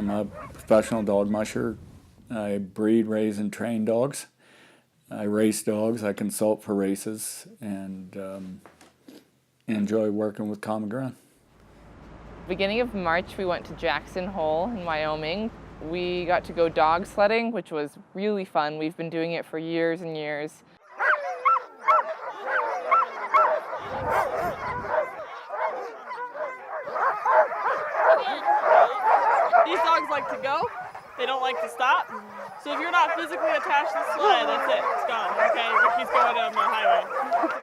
I'm a professional dog musher. I breed, raise, and train dogs. I race dogs, I consult for races, and enjoy working with Common Ground. Beginning of March, we went to Jackson Hole in Wyoming. We got to go dog sledding, which was really fun. We've been doing it for years and years. These dogs like to go, they don't like to stop. So if you're not physically attached to the sled, that's it, it's gone, okay? Ricky's going on the highway.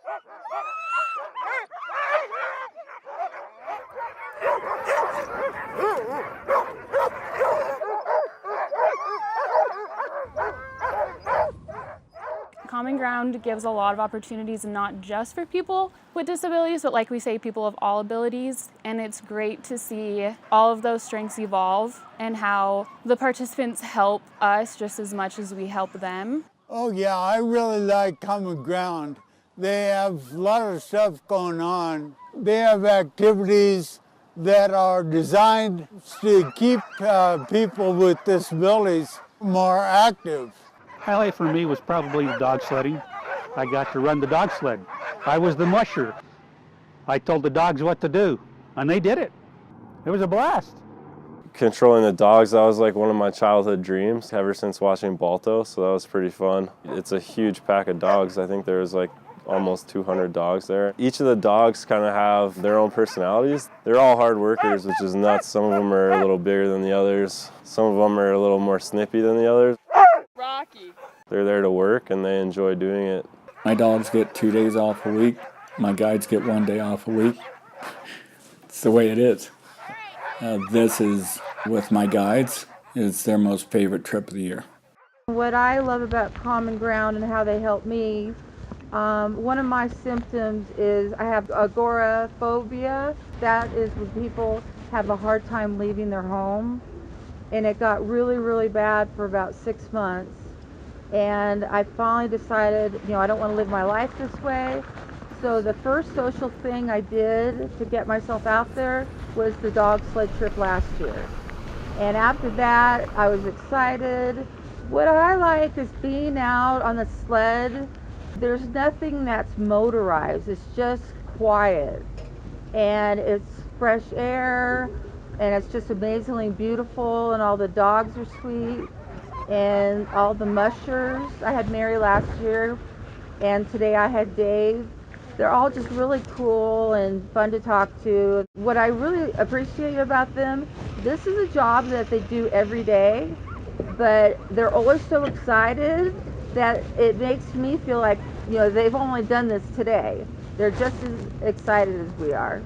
Common Ground gives a lot of opportunities, not just for people with disabilities, but like we say, people of all abilities. And it's great to see all of those strengths evolve and how the participants help us just as much as we help them. Oh yeah, I really like Common Ground. They have a lot of stuff going on. They have activities that are designed to keep people with disabilities more active. Highlight for me was probably the dog sledding. I got to run the dog sled. I was the musher. I told the dogs what to do, and they did it. It was a blast. Controlling the dogs, that was like one of my childhood dreams ever since watching Balto, so that was pretty fun. It's a huge pack of dogs. I think there was like almost 200 dogs there. Each of the dogs kind of have their own personalities. They're all hard workers, which is nuts. Some of them are a little bigger than the others. Some of them are a little more snippy than the others. Rocky. They're there to work and they enjoy doing it. My dogs get 2 days off a week. My guides get 1 day off a week. It's the way it is. This is, with my guides, it's their most favorite trip of the year. What I love about Common Ground and how they help me, one of my symptoms is I have agoraphobia. That is when people have a hard time leaving their home. And it got really, really bad for about 6 months. And I finally decided, I don't want to live my life this way. So the first social thing I did to get myself out there was the dog sled trip last year. And after that, I was excited. What I like is being out on the sled. There's nothing that's motorized. It's just quiet. And it's fresh air. And it's just amazingly beautiful, and all the dogs are sweet, and all the mushers. I had Mary last year, and today I had Dave. They're all just really cool and fun to talk to. What I really appreciate about them, this is a job that they do every day, but they're always so excited that it makes me feel like, they've only done this today. They're just as excited as we are.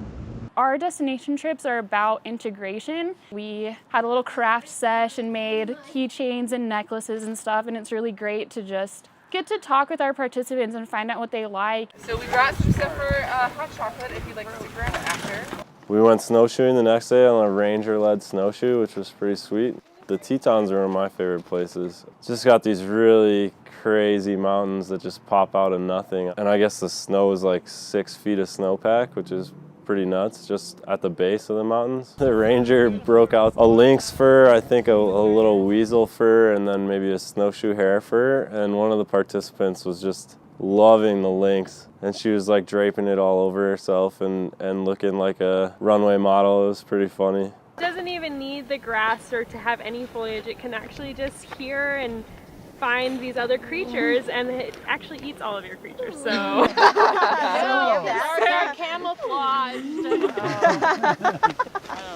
Our destination trips are about integration. We had a little craft sesh and made keychains and necklaces and stuff, and it's really great to just get to talk with our participants and find out what they like. So we brought some stuff for hot chocolate if you'd like to stick around after. We went snowshoeing the next day on a ranger-led snowshoe, which was pretty sweet. The Tetons are one of my favorite places. It's just got these really crazy mountains that just pop out of nothing. And I guess the snow is like 6 feet of snowpack, which is pretty nuts, just at the base of the mountains. The ranger broke out a lynx fur, I think a little weasel fur, and then maybe a snowshoe hare fur, and one of the participants was just loving the lynx, and she was like draping it all over herself and looking like a runway model. It was pretty funny. It doesn't even need the grass or to have any foliage. It can actually just hear and find these other creatures, and it actually eats all of your creatures. So they're camouflaged.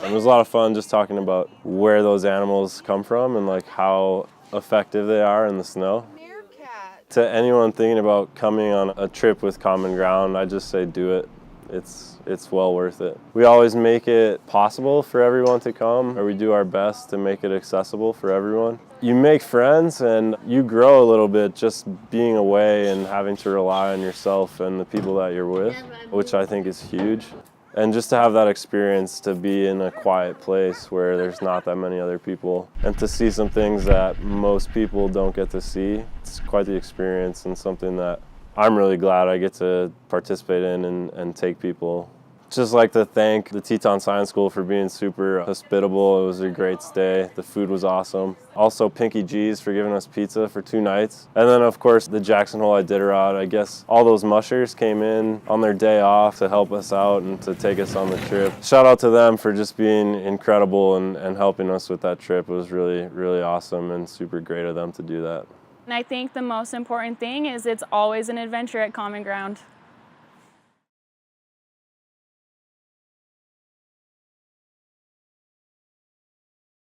It was a lot of fun just talking about where those animals come from and like how effective they are in the snow. To anyone thinking about coming on a trip with Common Ground, I just say do it. It's well worth it. We always make it possible for everyone to come, or we do our best to make it accessible for everyone. You make friends and you grow a little bit just being away and having to rely on yourself and the people that you're with, which I think is huge. And just to have that experience to be in a quiet place where there's not that many other people and to see some things that most people don't get to see, it's quite the experience and something that I'm really glad I get to participate in and take people Just like to thank the Tetons Science School for being super hospitable. It was a great stay. The food was awesome. Also Pinky G's for giving us pizza for 2 nights. And then of course the Jackson Hole Iditarod. I guess all those mushers came in on their day off to help us out and to take us on the trip. Shout out to them for just being incredible and helping us with that trip. It was really, really awesome and super great of them to do that. And I think the most important thing is it's always an adventure at Common Ground.